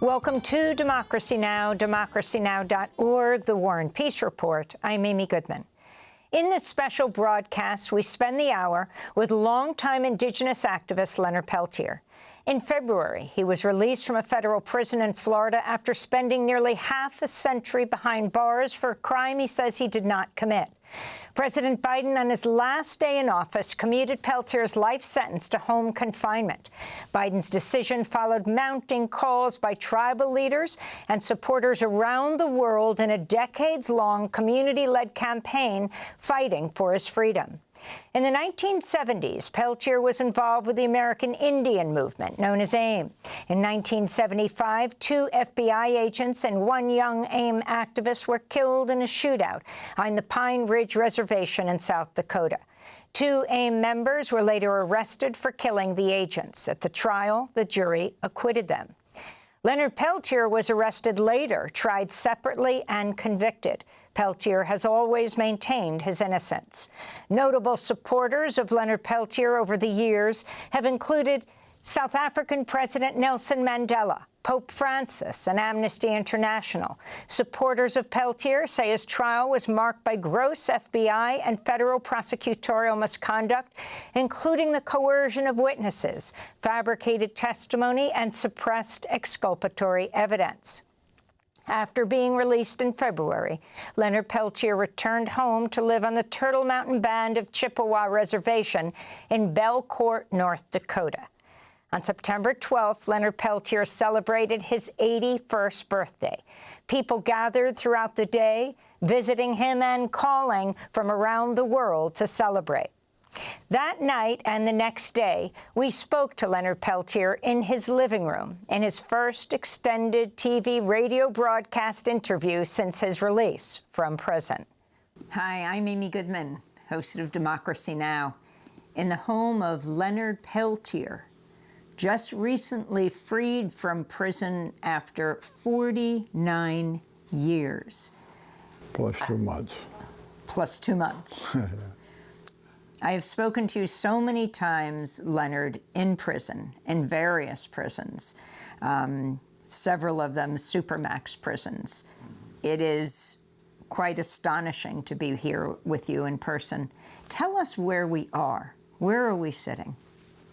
Welcome to Democracy Now!, democracynow.org, the War and Peace Report. I'm Amy Goodman. In this special broadcast, we spend the hour with longtime Indigenous activist Leonard Peltier. In February, he was released from a federal prison in Florida after spending nearly half a century behind bars for a crime he says he did not commit. President Biden, on his last day in office, commuted Peltier's life sentence to home confinement. Biden's decision followed mounting calls by tribal leaders and supporters around the world in a decades-long community-led campaign fighting for his freedom. In the 1970s, Peltier was involved with the American Indian movement, known as AIM. In 1975, 2 FBI agents and 1 young AIM activist were killed in a shootout on the Pine Ridge Reservation in South Dakota. 2 AIM members were later arrested for killing the agents. At the trial, the jury acquitted them. Leonard Peltier was arrested later, tried separately, and convicted. Peltier has always maintained his innocence. Notable supporters of Leonard Peltier over the years have included South African President Nelson Mandela, Pope Francis, and Amnesty International. Supporters of Peltier say his trial was marked by gross FBI and federal prosecutorial misconduct, including the coercion of witnesses, fabricated testimony, and suppressed exculpatory evidence. After being released in February, Leonard Peltier returned home to live on the Turtle Mountain Band of Chippewa Reservation in Belcourt, North Dakota. On September 12th, Leonard Peltier celebrated his 81st birthday. People gathered throughout the day, visiting him and calling from around the world to celebrate. That night and the next day, we spoke to Leonard Peltier in his living room in his first extended TV radio broadcast interview since his release from prison. Hi, I'm Amy Goodman, host of Democracy Now!, in the home of Leonard Peltier, just recently freed from prison after 49 years. Plus 2 months. Plus 2 months. I have spoken to you so many times, Leonard, in prison, in various prisons, several of them supermax prisons. It is quite astonishing to be here with you in person. Tell us where we are. Where are we sitting?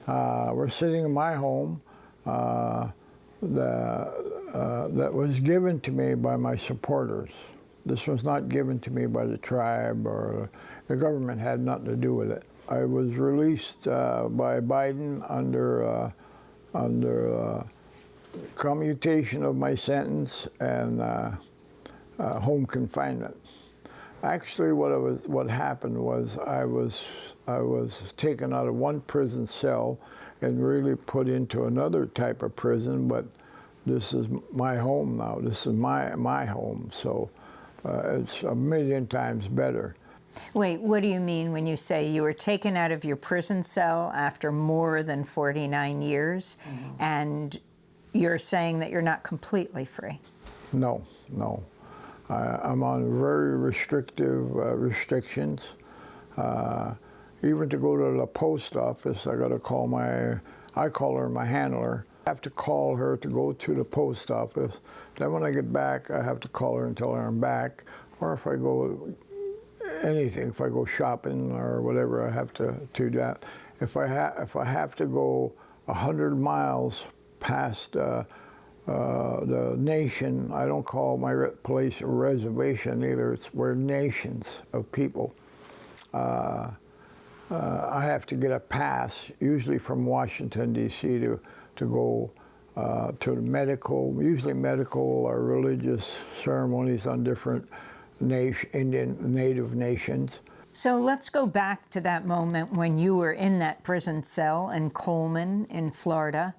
We're sitting in my home that was given to me by my supporters. This was not given to me by the tribe, or the government had nothing to do with it. I was released by Biden under commutation of my sentence and home confinement. Actually, what happened was I was taken out of one prison cell and really put into another type of prison. But this is my home now. This is my home. So. It's a million times better. Wait, what do you mean when you say you were taken out of your prison cell after more than 49 years, and you're saying that you're not completely free? No. I'm on very restrictive restrictions. Even to go to the post office, I got to call I call her my handler. I have to call her to go to the post office. Then when I get back, I have to call her and tell her I'm back. Or if I go anything, if I go shopping or whatever, I have to do that. If I have to go 100 miles past the nation, I don't call my place a reservation either. We're nations of people. I have to get a pass, usually from Washington, D.C., to go to usually medical or religious ceremonies on different native nations. So let's go back to that moment when you were in that prison cell in Coleman in Florida,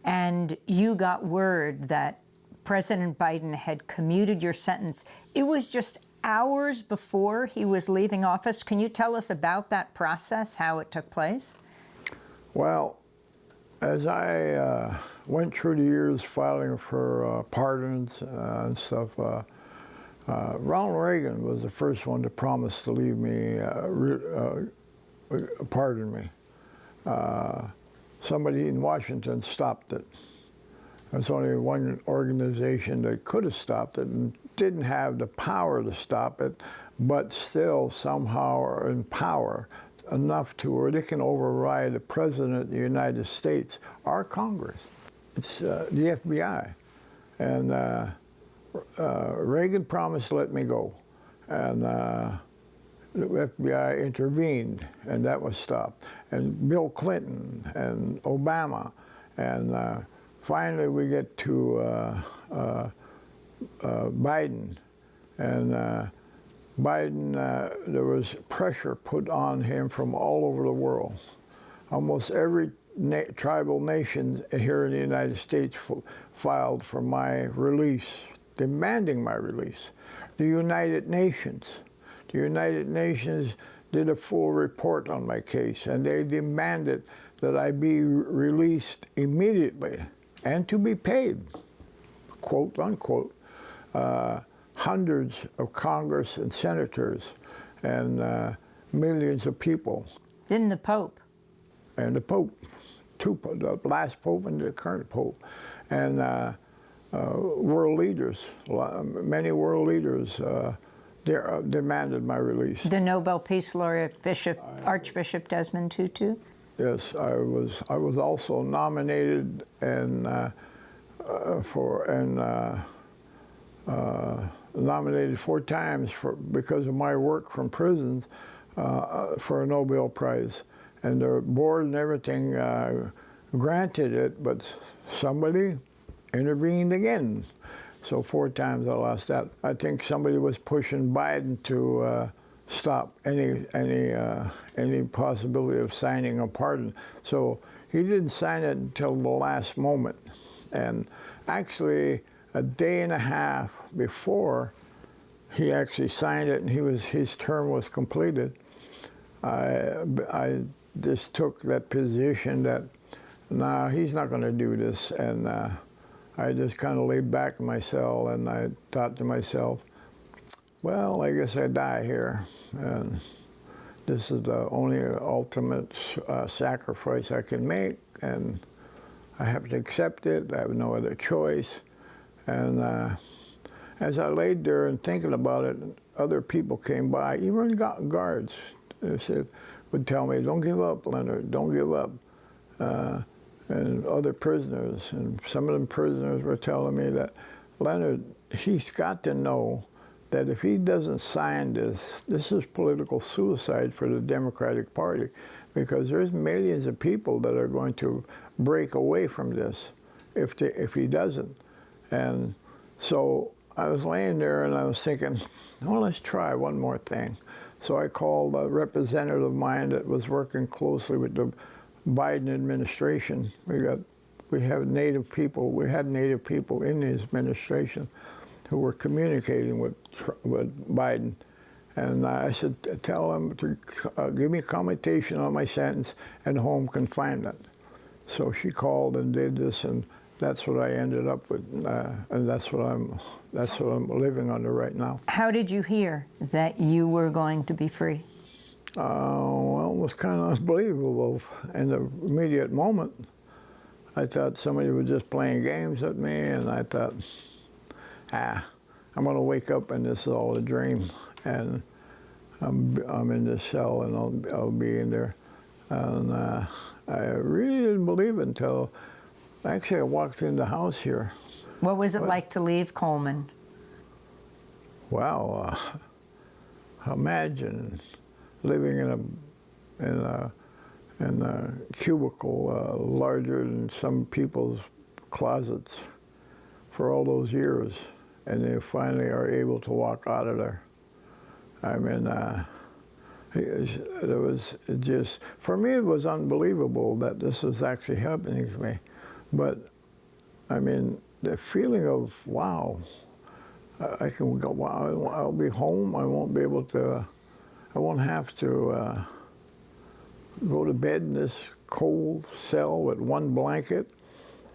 and you got word that President Biden had commuted your sentence. It was just hours before he was leaving office. Can you tell us about that process, how it took place? Well, as I went through the years filing for pardons and stuff, Ronald Reagan was the first one to promise to leave me, pardon me. Somebody in Washington stopped it. There's only one organization that could have stopped it and didn't have the power to stop it, but still somehow are in power enough to where they can override the President of the United States, our Congress. It's the FBI. And Reagan promised to let me go. And the FBI intervened, and that was stopped. And Bill Clinton and Obama. And finally we get to Biden. And Biden, there was pressure put on him from all over the world. Almost every tribal nation here in the United States filed for my release, demanding my release. The United Nations did a full report on my case, and they demanded that I be released immediately and to be paid, quote unquote. Hundreds of Congress and senators and millions of people. Didn't the Pope? And the Pope, the last Pope and the current Pope. And world leaders, many world leaders demanded my release. The Nobel Peace Laureate Archbishop Desmond Tutu? Yes, I was also nominated nominated 4 times because of my work from prisons for a Nobel Prize. And the board and everything granted it, but somebody intervened again. So 4 times I lost that. I think somebody was pushing Biden to stop any possibility of signing a pardon. So he didn't sign it until the last moment. And actually, a day and a half before he actually signed it and his term was completed, I just took that position that, nah, he's not going to do this. And I just kind of laid back in my cell and I thought to myself, well, I guess I die here. And this is the only ultimate sacrifice I can make, and I have to accept it. I have no other choice. And as I laid there and thinking about it, other people came by, even guards, would tell me, don't give up, Leonard, don't give up. And other prisoners, and some of them prisoners were telling me that, Leonard, he's got to know that if he doesn't sign this, this is political suicide for the Democratic Party, because there's millions of people that are going to break away from this if he doesn't. And so I was laying there and I was thinking, well, let's try one more thing. So I called a representative of mine that was working closely with the Biden administration. We had native people in his administration who were communicating with Biden. And I said, tell them to give me commutation on my sentence and home confinement. So she called and did this, and that's what I ended up with, and that's what I'm living under right now. How did you hear that you were going to be free? Well, it was kind of unbelievable. In the immediate moment, I thought somebody was just playing games with me, and I thought, I'm going to wake up and this is all a dream, and I'm in this cell and I'll be in there. And I really didn't believe it until actually I walked in the house here. What was it like to leave Coleman? Wow, imagine living in a cubicle larger than some people's closets for all those years, and they finally are able to walk out of there. I mean, it was just, for me, it was unbelievable that this was actually happening to me. But, I mean, the feeling of, wow, I can go, wow, I'll be home, I won't be able to, I won't have to go to bed in this cold cell with one blanket,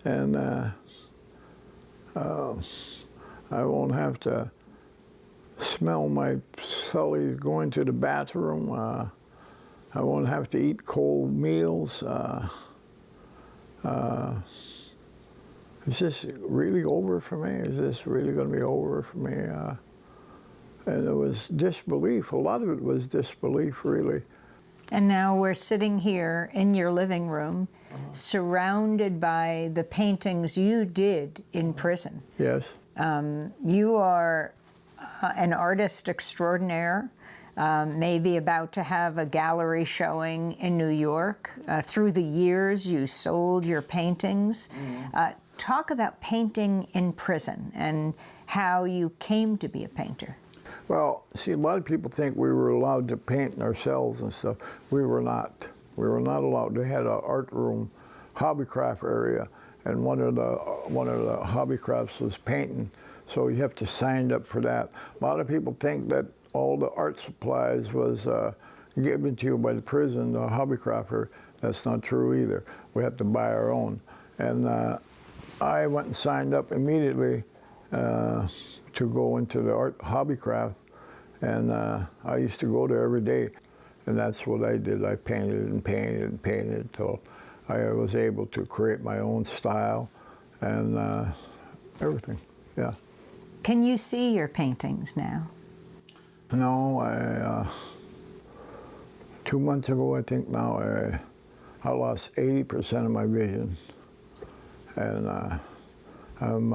and I won't have to smell my sully going to the bathroom. I won't have to eat cold meals. is this really over for me? Is this really going to be over for me? And it was disbelief. A lot of it was disbelief, really. And now we're sitting here in your living room, surrounded by the paintings you did in prison. Yes. You are an artist extraordinaire, maybe about to have a gallery showing in New York. Through the years, you sold your paintings. Talk about painting in prison and how you came to be a painter. Well, see, a lot of people think we were allowed to paint ourselves and stuff. We were not. We were not allowed. They had an art room, hobbycraft area, and one of the hobbycrafts was painting. So you have to sign up for that. A lot of people think that all the art supplies was given to you by the prison, the hobbycrafter. That's not true either. We have to buy our own. And I went and signed up immediately to go into the art hobbycraft, and I used to go there every day, and that's what I did. I painted and painted and painted till I was able to create my own style and everything. Yeah. Can you see your paintings now? No, 2 months ago, I think now, I lost 80% of my vision, and I'm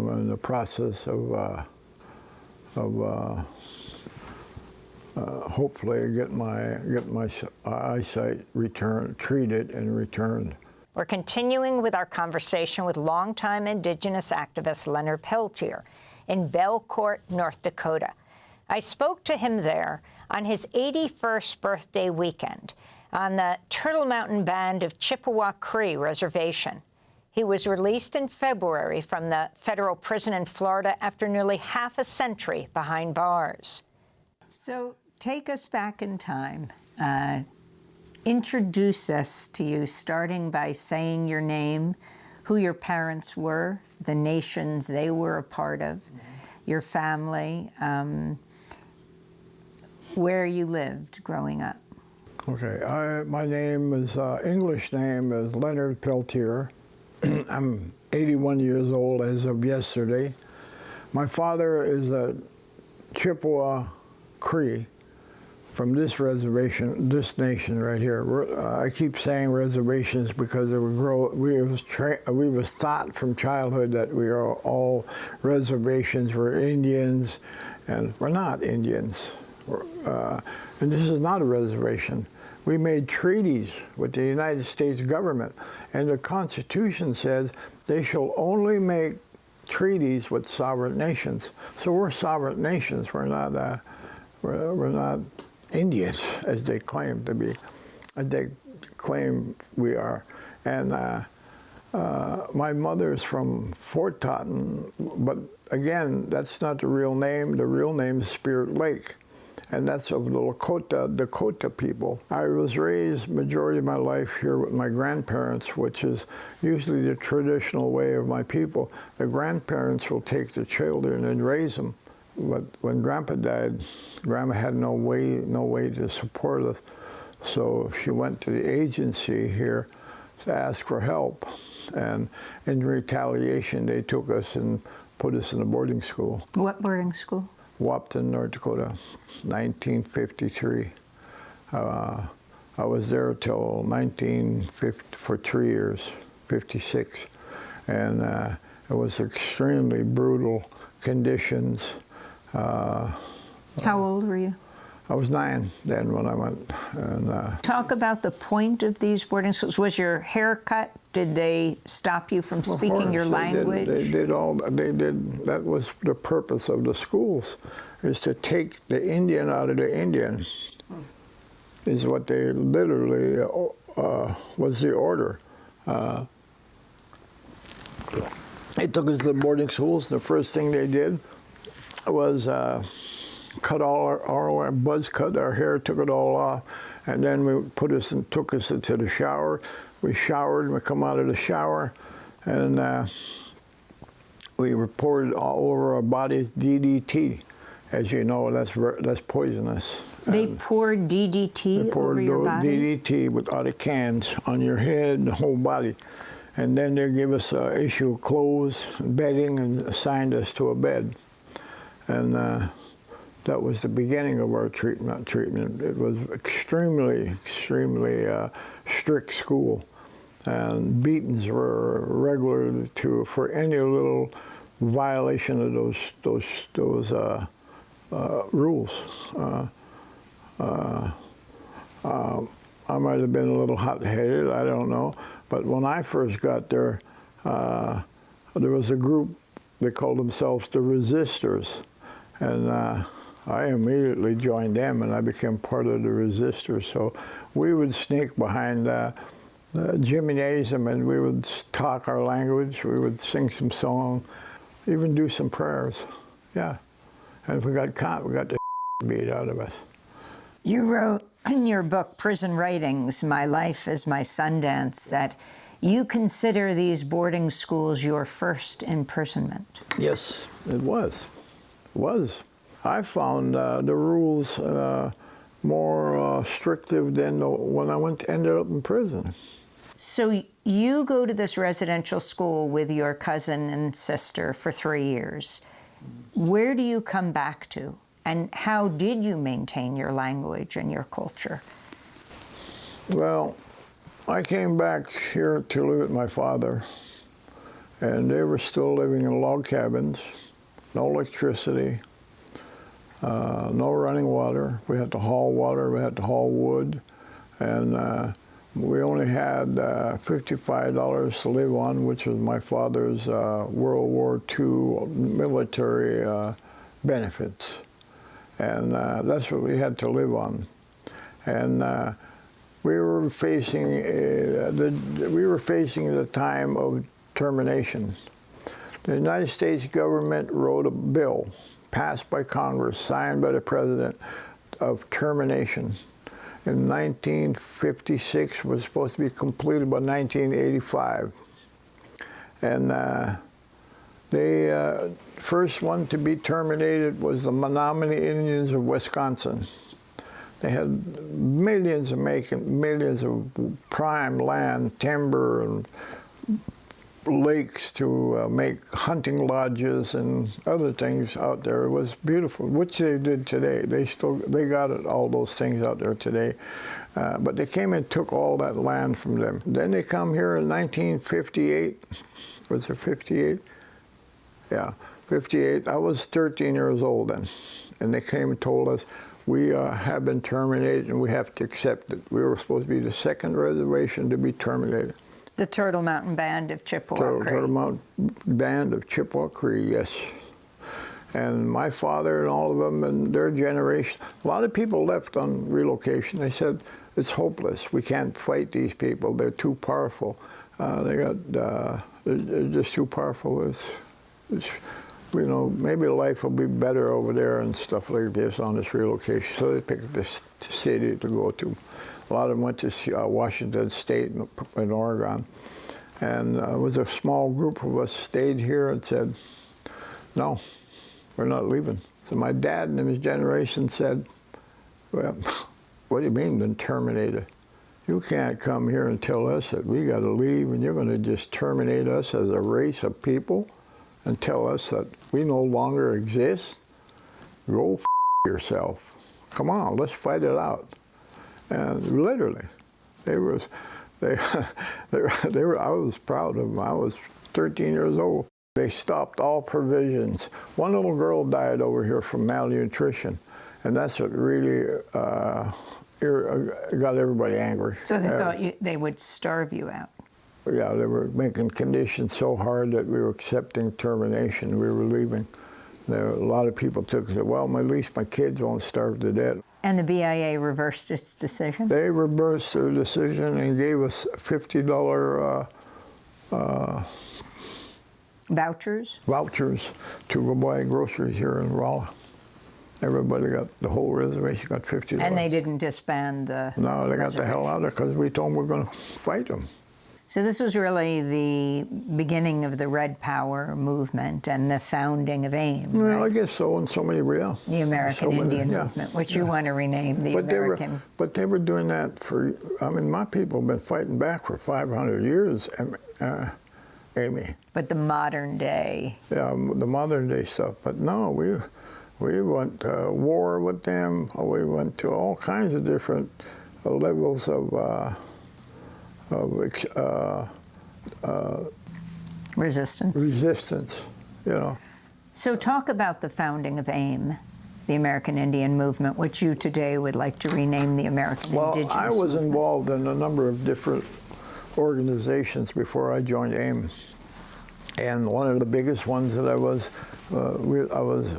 in the process of hopefully get my eyesight treated and returned. We're continuing with our conversation with longtime Indigenous activist Leonard Peltier in Belcourt, North Dakota. I spoke to him there on his 81st birthday weekend on the Turtle Mountain Band of Chippewa Cree Reservation. He was released in February from the federal prison in Florida after nearly half a century behind bars. So take us back in time. Introduce us to you, starting by saying your name, who your parents were, the nations they were a part of, your family, where you lived growing up. Okay, my name is, English name is Leonard Peltier. I'm 81 years old as of yesterday. My father is a Chippewa Cree from this reservation, this nation right here. I keep saying reservations because we was taught from childhood that we are all reservations. We're Indians, and we're not Indians. And this is not a reservation. We made treaties with the United States government, and the Constitution says they shall only make treaties with sovereign nations. So we're sovereign nations. We're not Indians, as they claim to be, as they claim we are. And my mother's from Fort Totten, but again, that's not the real name. The real name is Spirit Lake, and that's of the Dakota people. I was raised majority of my life here with my grandparents, which is usually the traditional way of my people. The grandparents will take the children and raise them. But when Grandpa died, Grandma had no way to support us, so she went to the agency here to ask for help. And in retaliation, they took us and put us in a boarding school. What boarding school? Wapton, North Dakota, 1953. I was there till 1950 for 3 years, 56, and it was extremely brutal conditions. How old were you? I was 9 then when I went. And, Talk about the point of these boarding schools. Was your hair cut? Did they stop you from speaking your language? They did. That was the purpose of the schools, is to take the Indian out of the Indian, is what they literally, was the order. They took us to the boarding schools. The first thing they did was cut our buzz cut our hair, took it all off, and then took us into the shower. We showered, we come out of the shower, and we poured all over our bodies DDT. As you know, that's poisonous. They poured DDT over your body? DDT out of cans on your head and the whole body. And then they gave us an issue of clothes, bedding, and assigned us to a bed. And that was the beginning of our treatment. It was extremely strict school. And beatings were regular for any little violation of those rules. I might have been a little hot-headed, I don't know. But when I first got there, there was a group, they called themselves the Resistors. And I immediately joined them, and I became part of the Resistors. So we would sneak behind the gymnasium, and we would talk our language. We would sing some song, even do some prayers. Yeah. And if we got caught, we got the beat out of us. You wrote in your book, Prison Writings, My Life is My Sundance, that you consider these boarding schools your first imprisonment. Yes, it was. It was. I found the rules more restrictive than when I ended up in prison. So you go to this residential school with your cousin and sister for 3 years. Where do you come back to? And how did you maintain your language and your culture? Well, I came back here to live with my father, and they were still living in log cabins, no electricity, no running water. We had to haul water, we had to haul wood, and we only had $55 to live on, which was my father's World War II military benefits. And that's what we had to live on. And we were facing the time of termination. The United States government wrote a bill passed by Congress, signed by the president, of termination. In 1956 was supposed to be completed by 1985. And the first one to be terminated was the Menominee Indians of Wisconsin. They had millions of prime land, timber, and lakes to make hunting lodges and other things out there. It was beautiful, which they did today. They got all those things out there today. But they came and took all that land from them. Then they come here in 1958. Was it 58? Yeah, 58. I was 13 years old then. And they came and told us, we have been terminated and we have to accept it. We were supposed to be the second reservation to be terminated. The Turtle Mountain Band of Chippewa Cree. Turtle Mountain Band of Chippewa Cree, yes. And my father and all of them and their generation, a lot of people left on relocation. They said, it's hopeless. We can't fight these people. They're too powerful. They're just too powerful. You know, maybe life will be better over there and stuff like this on this relocation. So they picked this city to go to. A lot of them went to Washington State in Oregon. And it was a small group of us stayed here and said, no, we're not leaving. So my dad and his generation said, well, what do you mean been terminated? You can't come here and tell us that we got to leave and you're going to just terminate us as a race of people and tell us that we no longer exist? Go f yourself. Come on, let's fight it out. And literally, I was proud of them. I was 13 years old. They stopped all provisions. One little girl died over here from malnutrition, and that's what really got everybody angry. So they thought they would starve you out. Yeah, they were making conditions so hard that we were accepting termination. We were leaving. A lot of people took it, well, at least my kids won't starve to death. And the BIA reversed its decision? They reversed their decision and gave us $50 vouchers? Vouchers to go buy groceries here in Rolla. Everybody got, the whole reservation got $50. And they didn't disband the No, they got the hell out of it because we told them we're going to fight them. So this was really the beginning of the Red Power movement and the founding of AIM, Well, right? I guess so in so many ways. The American Indian movement, which you want to rename the American. But they were doing that for, I mean, my people have been fighting back for 500 years, Amy. But the modern day. Yeah, the modern day stuff. But no, we went to war with them. We went to all kinds of different levels of resistance. You know. So talk about the founding of AIM, the American Indian movement, which you today would like to rename the American Indigenous Well, I was movement. involved in a number of different organizations before I joined AIM. And one of the biggest ones that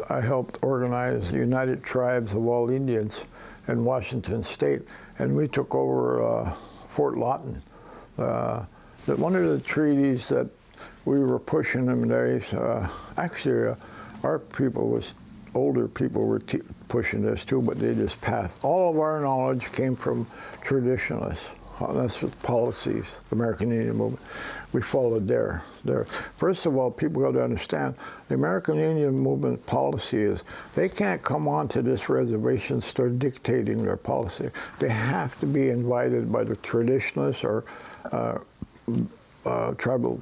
I helped organize the United Tribes of All Indians in Washington State, and we took over Fort Lawton. One of the treaties that we were pushing them days, actually our people older people were pushing this too, but they just passed. All of our knowledge came from traditionalists. That's what policies, the American Indian movement. We followed there. First of all, people got to understand, the American Indian movement policy is, they can't come onto this reservation and start dictating their policy. They have to be invited by the traditionalists or tribal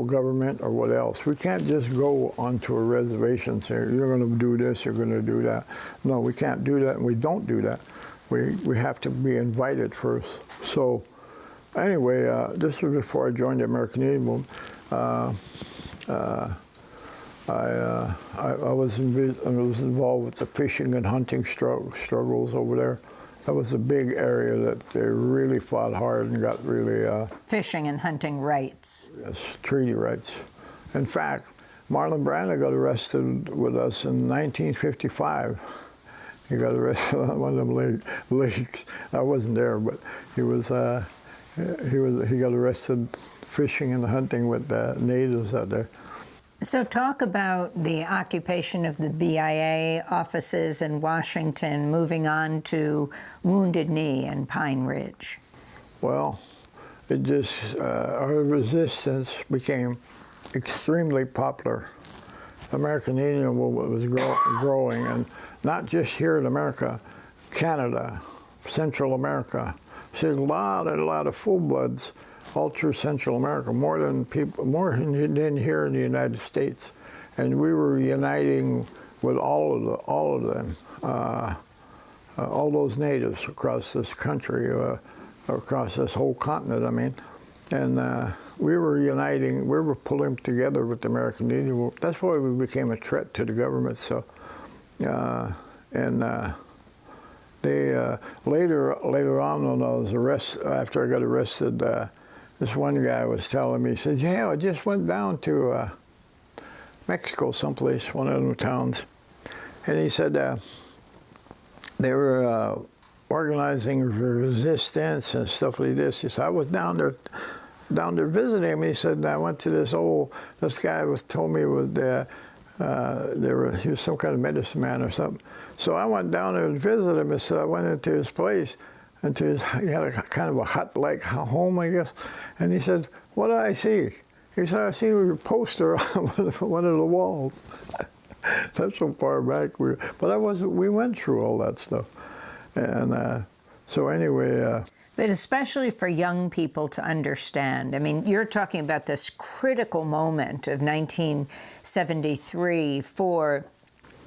government or what else. We can't just go onto a reservation and say, you're going to do this, you're going to do that. No, we can't do that, and we don't do that. We have to be invited first. So anyway, this was before I joined the American Indian movement. I was involved with the fishing and hunting struggles over there. That was a big area that they really fought hard and got really... Fishing and hunting rights. Yes, treaty rights. In fact, Marlon Brando got arrested with us in 1955. He got arrested on one of them lakes. I wasn't there, but he got arrested fishing and hunting with the natives out there. So talk about the occupation of the BIA offices in Washington, moving on to Wounded Knee and Pine Ridge. Well, it just, our resistance became extremely popular. The American Indian movement was growing, and not just here in America, Canada, Central America. See, a lot of full-bloods all through Central America, more than here in the United States, and we were uniting with all of them, all those natives across this country, across this whole continent. I mean, and we were uniting. We were pulling together with the American Indian movement. That's why we became a threat to the government. So, they later on when I was arrested, after I got arrested. This one guy was telling me, he said, yeah, I just went down to Mexico someplace, one of them towns. And he said they were organizing resistance and stuff like this. He said, I was down there visiting him. He said, I went to this guy told me he was some kind of medicine man or something. So I went down there and visited him. And so I went into his place. He had a kind of a hut-like home, I guess. And he said, what did I see? He said, I see your poster on one of the walls. That's so far back. We went through all that stuff. And so anyway... But especially for young people to understand. I mean, you're talking about this critical moment of 1973, 4,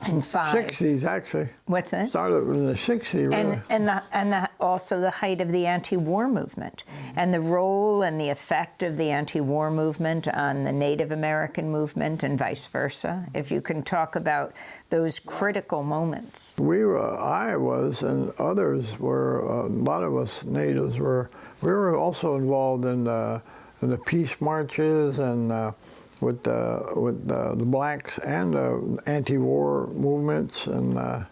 and 5. 60s, actually. What's that? Started in the 60s, really. And also the height of the anti-war movement, and the role and the effect of the anti-war movement on the Native American movement and vice versa. If you can talk about those critical moments. I was, and others were, a lot of us natives we were also involved in the peace marches and with the blacks and the anti-war movements and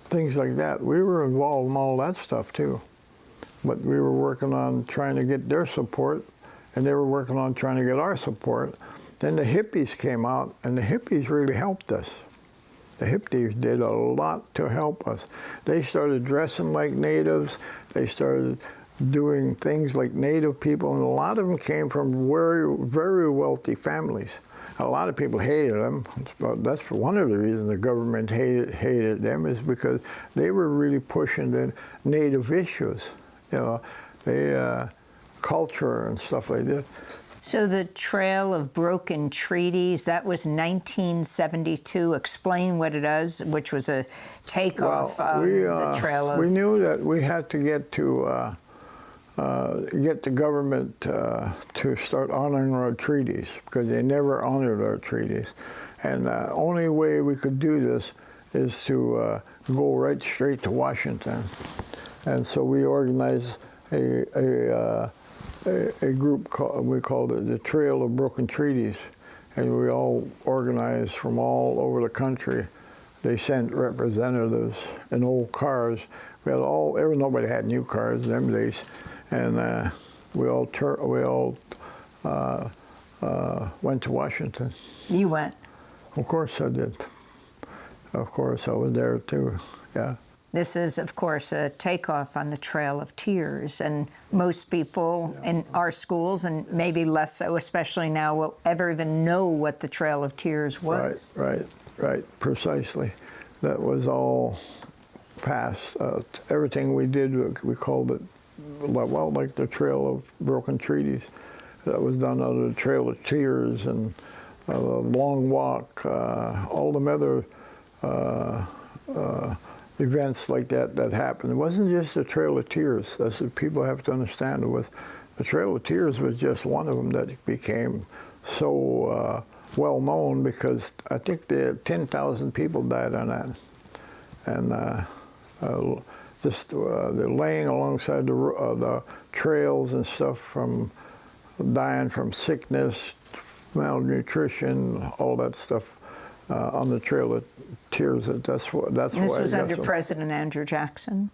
things like that. We were involved in all that stuff too. But we were working on trying to get their support, and they were working on trying to get our support. Then the hippies came out, and the hippies really helped us. The hippies did a lot to help us. They started dressing like natives. They started doing things like Native people, and a lot of them came from very, very wealthy families. A lot of people hated them. That's one of the reasons the government hated them, is because they were really pushing the Native issues, culture and stuff like that. So the Trail of Broken Treaties, that was 1972. Explain what it is, which was a takeoff on the Trail of... We knew that we had to get the government to start honoring our treaties, because they never honored our treaties. And the only way we could do this is to go right straight to Washington. And so we organized a group, we called it the Trail of Broken Treaties. And we all organized from all over the country. They sent representatives in old cars. We had nobody had new cars in them days. And we all went to Washington. You went? Of course I did. Of course I was there too, yeah. This is, of course, a takeoff on the Trail of Tears, and most people in our schools, and maybe less so, especially now, will ever even know what the Trail of Tears was. Right, precisely. That was all past. Everything we did, we called it, well, like the Trail of Broken Treaties. That was done under the Trail of Tears and the Long Walk, all them other events like that happened. It wasn't just the Trail of Tears. That's what people have to understand. The Trail of Tears was just one of them that became so well known, because I think 10,000 people died on that. And they're laying alongside the trails and stuff, from dying from sickness, malnutrition, all that stuff on the Trail of Tears. That's why. This was under President Andrew Jackson?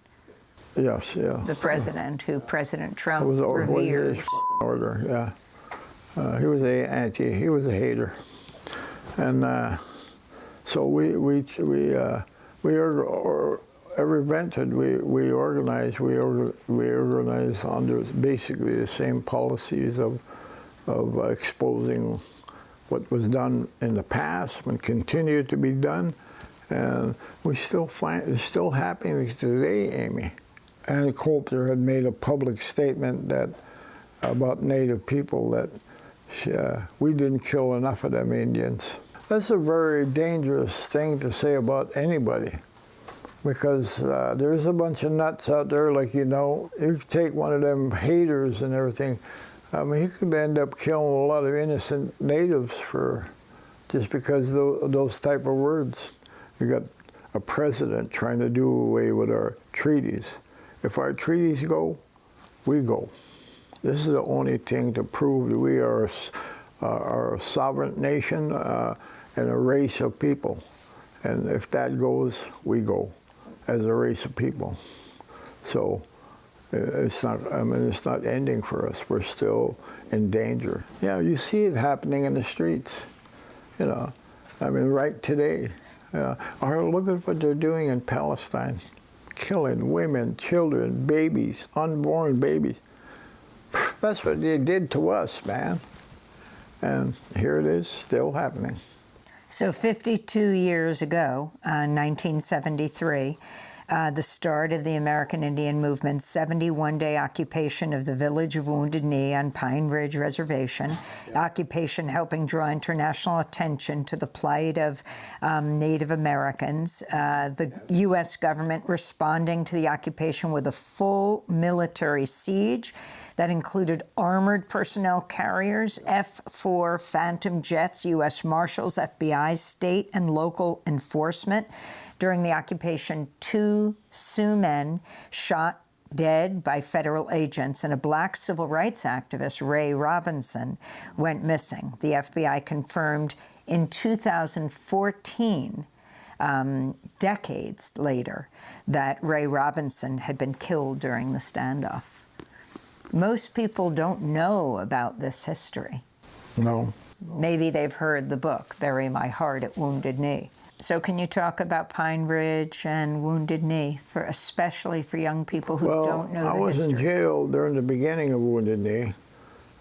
Yes, yeah. The president who President Trump reveres. revered. Order, yeah. He was a hater. And so we every event that we organized under basically the same policies of exposing what was done in the past and continued to be done, and we still find it's still happening today, Amy. Amy Coulter had made a public statement that about Native people, that we didn't kill enough of them Indians. That's a very dangerous thing to say about anybody, because there's a bunch of nuts out there, like, you could take one of them haters and everything. I mean, he could end up killing a lot of innocent natives just because of those type of words. You got a president trying to do away with our treaties. If our treaties go, we go. This is the only thing to prove that we are a sovereign nation and a race of people. And if that goes, we go as a race of people. So it's not ending for us. We're still in danger. Yeah, you see it happening in the streets. Right today. Or look at what they're doing in Palestine. Killing women, children, babies, unborn babies. That's what they did to us, man. And here it is, still happening. So 52 years ago, 1973, the start of the American Indian Movement's 71-day occupation of the village of Wounded Knee on Pine Ridge Reservation, occupation helping draw international attention to the plight of Native Americans, the U.S. government responding to the occupation with a full military siege that included armored personnel carriers, F-4 Phantom jets, U.S. Marshals, FBI, state and local enforcement. During the occupation, 2 Sioux men shot dead by federal agents, and a black civil rights activist, Ray Robinson, went missing. The FBI confirmed in 2014, decades later, that Ray Robinson had been killed during the standoff. Most people don't know about this history. No. Maybe they've heard the book, Bury My Heart at Wounded Knee. So can you talk about Pine Ridge and Wounded Knee, especially for young people who don't know the history? I was in jail during the beginning of Wounded Knee,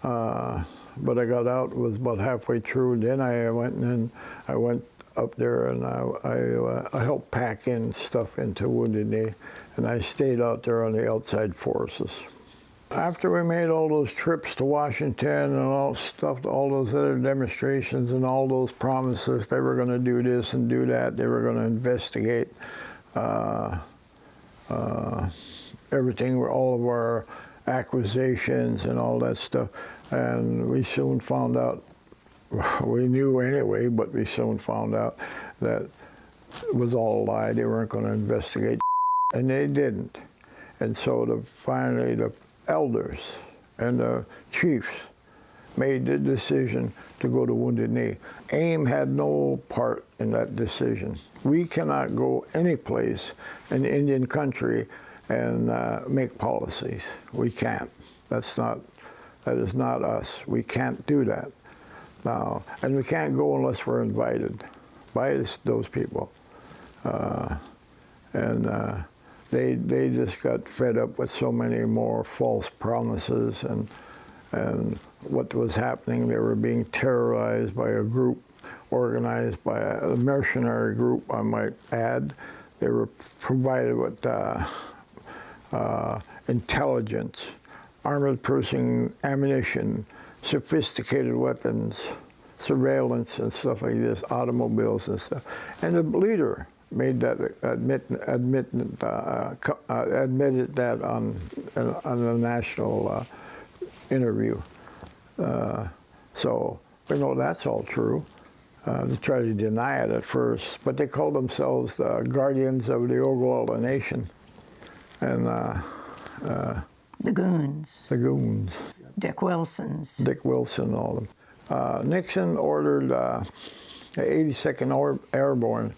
but I got out, was about halfway through. Then I went up there and I helped pack in stuff into Wounded Knee, and I stayed out there on the outside forces. After we made all those trips to Washington and all those other demonstrations and all those promises, they were going to do this and do that, they were going to investigate everything, all of our acquisitions and all that stuff. And we soon found out, we knew anyway, but we soon found out that it was all a lie. They weren't going to investigate, and they didn't. And so finally the elders and the chiefs made the decision to go to Wounded Knee. AIM had no part in that decision. We cannot go any place in Indian country and make policies. We can't. That is not us. We can't do that now, and we can't go unless we're invited by those people. They just got fed up with so many more false promises and what was happening. They were being terrorized by a group organized by a mercenary group, I might add. They were provided with intelligence, armored piercing ammunition, sophisticated weapons, surveillance and stuff like this, automobiles and stuff. And the leader made that admitted that on a national interview. So we know that's all true. They tried to deny it at first, but they called themselves the guardians of the Oglala Nation. And the Goons. The Goons. Dick Wilson's. Dick Wilson, all of them. Nixon ordered the 82nd Airborne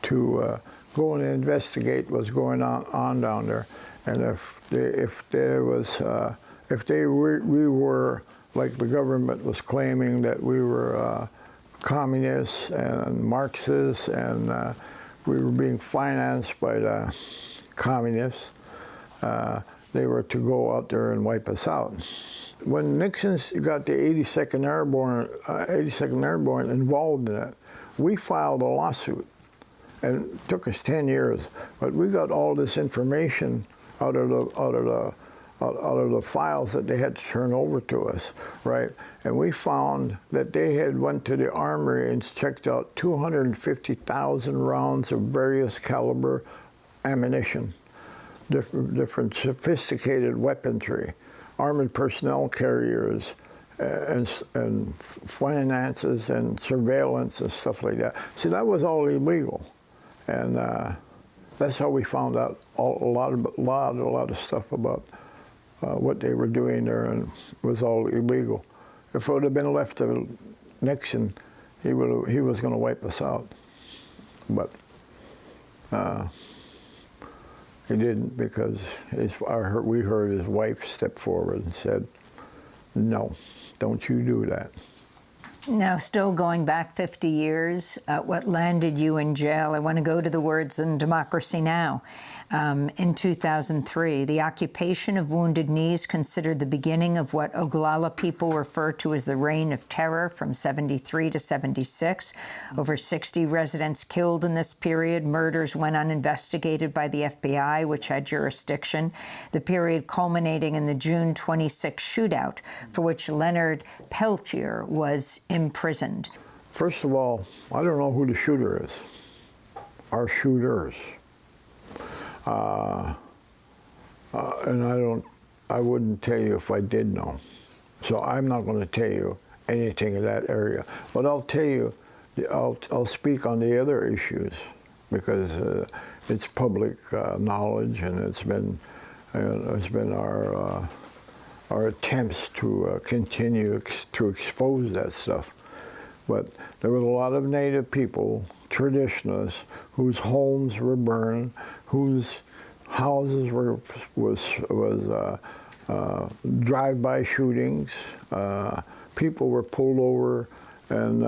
to go and investigate what's going on down there, and we were like the government was claiming that we were communists and Marxists, and we were being financed by the communists. They were to go out there and wipe us out. When Nixon got the 82nd Airborne involved in it, we filed a lawsuit. And it took us 10 years, but we got all this information out of the files that they had to turn over to us, right? And we found that they had went to the armory and checked out 250,000 rounds of various caliber ammunition, different sophisticated weaponry, armored personnel carriers, and finances and surveillance and stuff like that. See, that was all illegal. And that's how we found out a lot of stuff about what they were doing there, and it was all illegal. If it would have been left to Nixon, he was going to wipe us out, but he didn't, because we heard his wife step forward and said, "No, don't you do that." Now, still going back 50 years, what landed you in jail? I want to go to the words in Democracy Now! In 2003, the occupation of Wounded Knee is considered the beginning of what Oglala people refer to as the Reign of Terror from 73 to 76. Over 60 residents killed in this period. Murders went uninvestigated by the FBI, which had jurisdiction. The period culminating in the June 26 shootout, for which Leonard Peltier was imprisoned. First of all, I don't know who the shooter is. Our shooters. And I wouldn't tell you if I did know. So I'm not going to tell you anything in that area. But I'll tell you, I'll speak on the other issues, because it's public knowledge, and it's been our attempts to continue to expose that stuff. But there was a lot of Native people, traditionalists, whose homes were burned, whose houses was drive-by shootings. People were pulled over and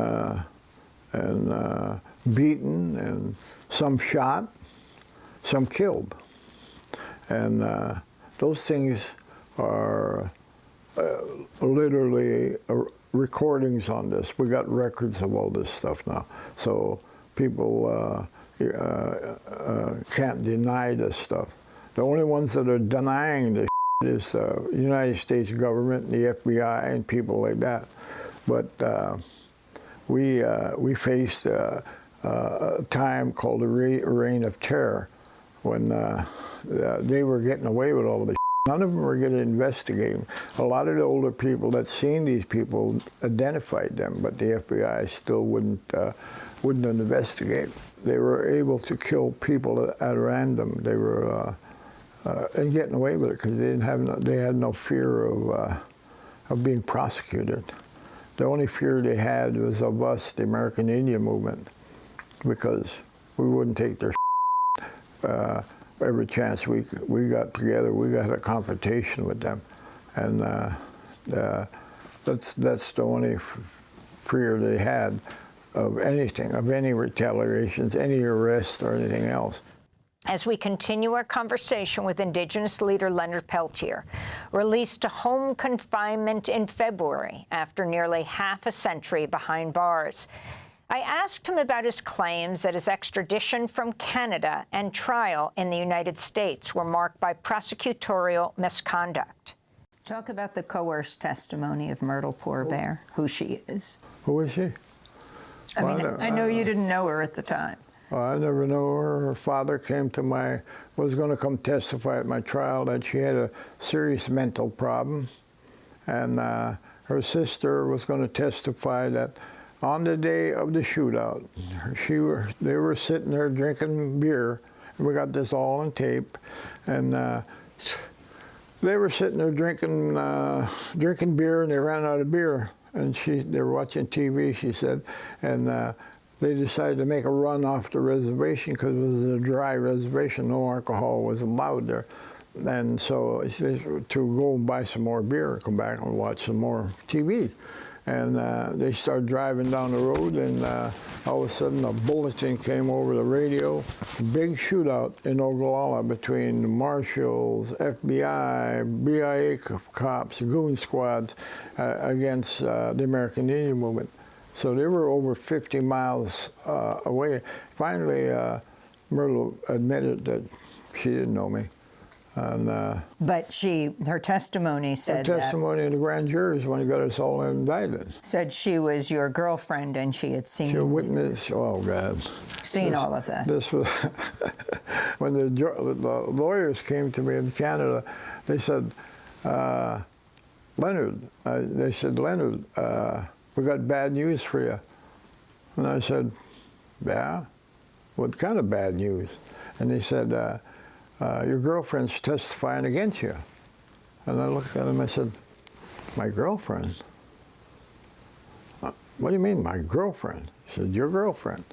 and beaten, and some shot, some killed. And those things are literally recordings on this. We got records of all this stuff now. So people can't deny this stuff. The only ones that are denying this is the United States government, the FBI, and people like that. But we faced a time called the Reign of Terror, when they were getting away with all this. None of them were getting investigated. A lot of the older people that seen these people identified them, but the FBI still wouldn't investigate. They were able to kill people at random. They were and getting away with it because they had no fear of being prosecuted. The only fear they had was of us, the American Indian movement, because we wouldn't take their every chance we got together. We got a confrontation with them, and that's the only fear they had of anything, of any retaliations, any arrest, or anything else. As we continue our conversation with Indigenous leader Leonard Peltier, released to home confinement in February after nearly half a century behind bars, I asked him about his claims that his extradition from Canada and trial in the United States were marked by prosecutorial misconduct. Talk about the coerced testimony of Myrtle Poorbear, who she is. Who is she? I know you didn't know her at the time. Well, I never knew her. Her father was going to come testify at my trial that she had a serious mental problem. And her sister was going to testify that on the day of the shootout, they were sitting there drinking beer, and we got this all on tape, and they were sitting there drinking beer, and they ran out of beer, and they were watching TV, she said, and they decided to make a run off the reservation because it was a dry reservation, no alcohol was allowed there. And so he said to go and buy some more beer and come back and watch some more TV. And they started driving down the road, and all of a sudden a bulletin came over the radio, big shootout in Ogallala between the marshals, FBI, BIA cops, goon squads against the American Indian movement. So they were over 50 miles away. Finally, Myrtle admitted that she didn't know me. And, but her testimony said her testimony in the grand juries when he got us all indicted. Said she was your girlfriend and she had seen. She witnessed, oh God. Seen all of this. This was, when the lawyers came to me in Canada, they said, Leonard, we got bad news for you. And I said, yeah? What kind of bad news? And they said, your girlfriend's testifying against you. And I looked at him and I said, my girlfriend? What do you mean, my girlfriend? He said, your girlfriend.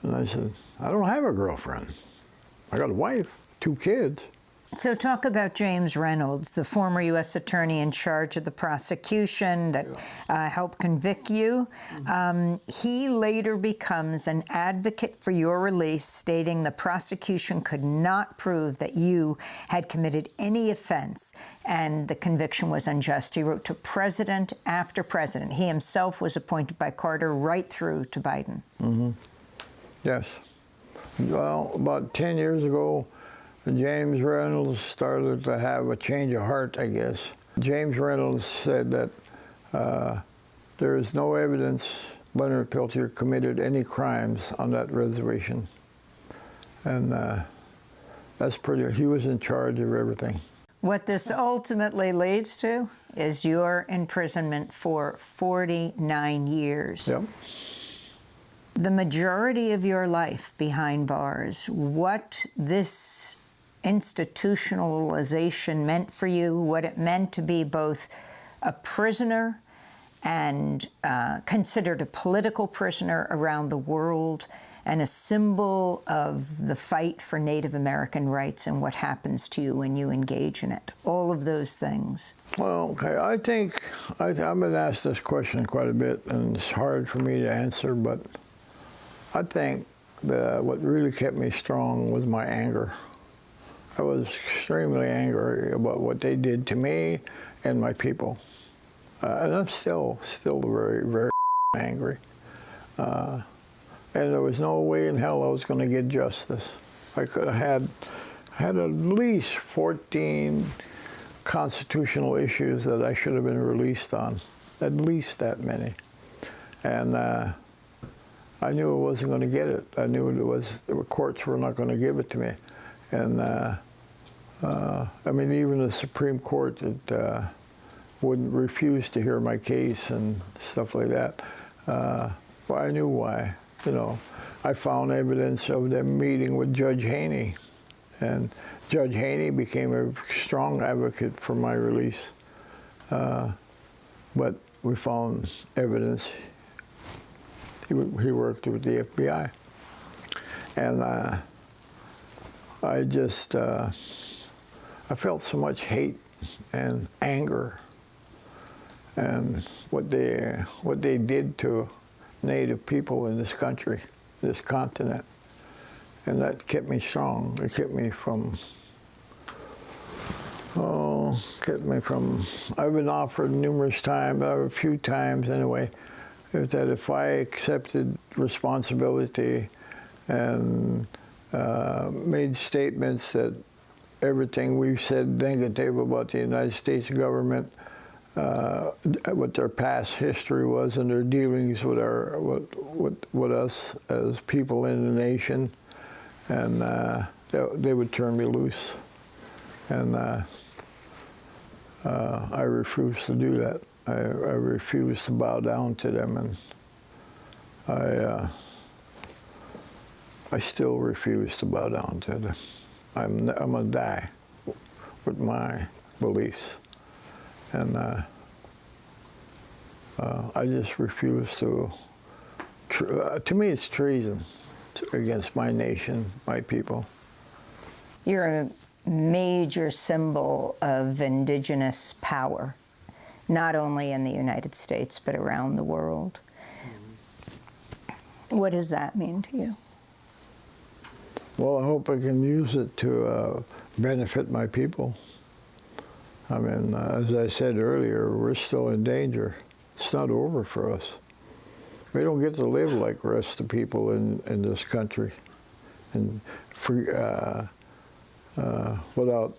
And I said, I don't have a girlfriend. I got a wife, 2 kids. So talk about James Reynolds, the former U.S. attorney in charge of the prosecution that helped convict you. He later becomes an advocate for your release, stating the prosecution could not prove that you had committed any offense and the conviction was unjust. He wrote to president after president. He himself was appointed by Carter right through to Biden. Mm-hmm. Yes. Well, about 10 years ago, James Reynolds started to have a change of heart, I guess. James Reynolds said that there is no evidence Leonard Peltier committed any crimes on that reservation. And that's he was in charge of everything. What this ultimately leads to is your imprisonment for 49 years. Yep. The majority of your life behind bars, what this institutionalization meant for you, what it meant to be both a prisoner and considered a political prisoner around the world, and a symbol of the fight for Native American rights and what happens to you when you engage in it. All of those things. Well, okay, I think I've been asked this question quite a bit, and it's hard for me to answer, but I think what really kept me strong was my anger. I was extremely angry about what they did to me and my people. And I'm still very, very angry. And there was no way in hell I was going to get justice. I could have had at least 14 constitutional issues that I should have been released on, at least that many. And I knew I wasn't going to get it. I knew the courts were not going to give it to me. And I mean, even the Supreme Court wouldn't refuse to hear my case and stuff like that. Well, I knew why. You know, I found evidence of them meeting with Judge Haney, and Judge Haney became a strong advocate for my release. But we found evidence. He worked with the FBI, and I just I felt so much hate and anger, and what they did to Native people in this country, this continent, and that kept me strong. It kept me from. I've been offered numerous times, a few times anyway, that if I accepted responsibility and made statements that everything we've said negative about the United States government, what their past history was and their dealings with us as people in the nation, and they would turn me loose. And I refused to do that. I refused to bow down to them, and I still refuse to bow down to them. I'm gonna die with my beliefs, and I just refuse to. To me, it's treason against my nation, my people. You're a major symbol of Indigenous power, not only in the United States, but around the world. What does that mean to you? Well, I hope I can use it to benefit my people. I mean, as I said earlier, we're still in danger. It's not over for us. We don't get to live like the rest of the people in this country, and free, without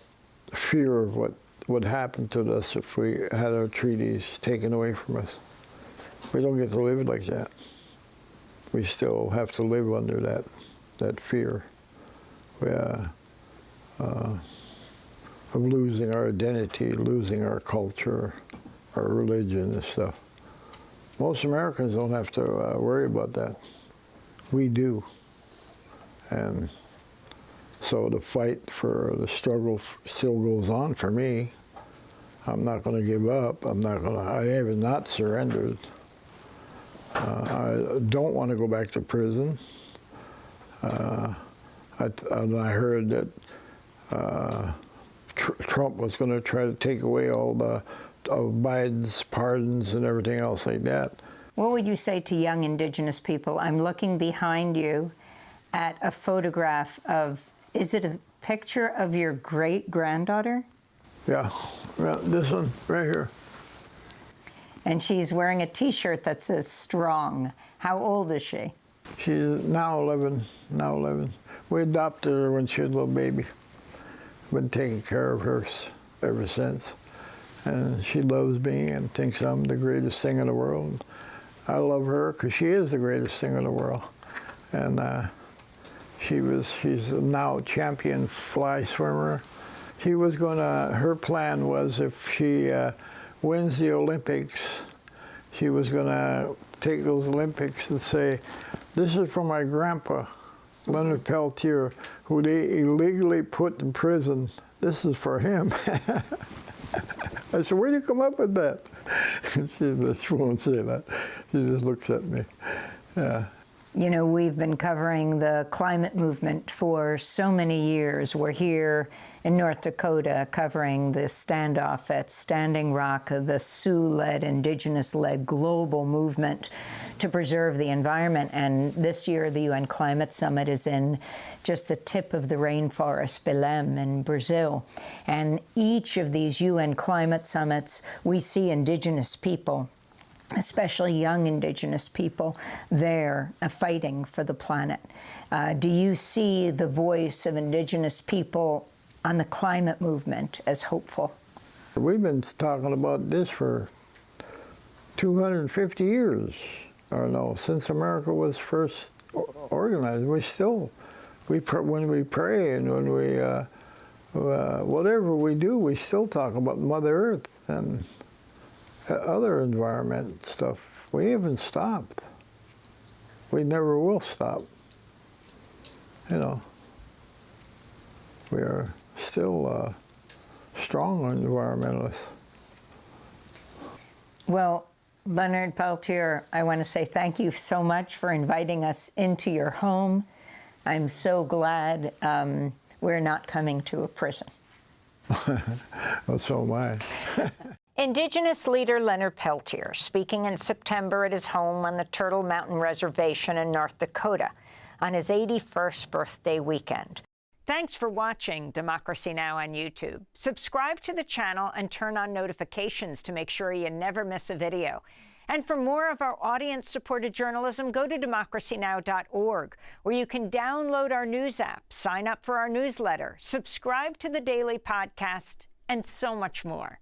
fear of what would happen to us if we had our treaties taken away from us. We don't get to live like that. We still have to live under that fear of losing our identity, losing our culture, our religion and stuff. Most Americans don't have to worry about that. We do. And so the fight for the struggle still goes on for me. I'm not going to give up. I have not surrendered. I don't want to go back to prison. And I heard that Trump was going to try to take away all of Biden's pardons and everything else like that. What would you say to young Indigenous people? I'm looking behind you at a photograph of, is it a picture of your great-granddaughter? Yeah, this one right here. And she's wearing a T-shirt that says strong. How old is she? She's now 11, We adopted her when she was a little baby. Been taking care of her ever since. And she loves me and thinks I'm the greatest thing in the world. I love her because she is the greatest thing in the world. And she's now a champion fly swimmer. She was her plan was if she wins the Olympics, she was gonna take those Olympics and say, this is for my grandpa, Leonard Peltier, who they illegally put in prison. This is for him. I said, where did you come up with that? She won't say that. She just looks at me. Yeah. You know, we've been covering the climate movement for so many years. We're here in North Dakota covering the standoff at Standing Rock, the Sioux-led, Indigenous-led global movement to preserve the environment. And this year, the UN Climate Summit is in just the tip of the rainforest, Belém in Brazil. And each of these UN climate summits, we see Indigenous people, especially young Indigenous people, there fighting for the planet. Do you see the voice of Indigenous people on the climate movement as hopeful? We've been talking about this for 250 years, or no, since America was first organized. When we pray and when we, whatever we do, we still talk about Mother Earth and other environment stuff. We haven't stopped. We never will stop. You know, we are still strong environmentalists. Well, Leonard Peltier, I want to say thank you so much for inviting us into your home. I'm so glad we're not coming to a prison. Well, so am I. Indigenous leader Leonard Peltier speaking in September at his home on the Turtle Mountain Reservation in North Dakota on his 81st birthday weekend. Thanks for watching Democracy Now! On YouTube. Subscribe to the channel and turn on notifications to make sure you never miss a video. And for more of our audience-supported journalism, go to democracynow.org, where you can download our news app, sign up for our newsletter, subscribe to the daily podcast, and so much more.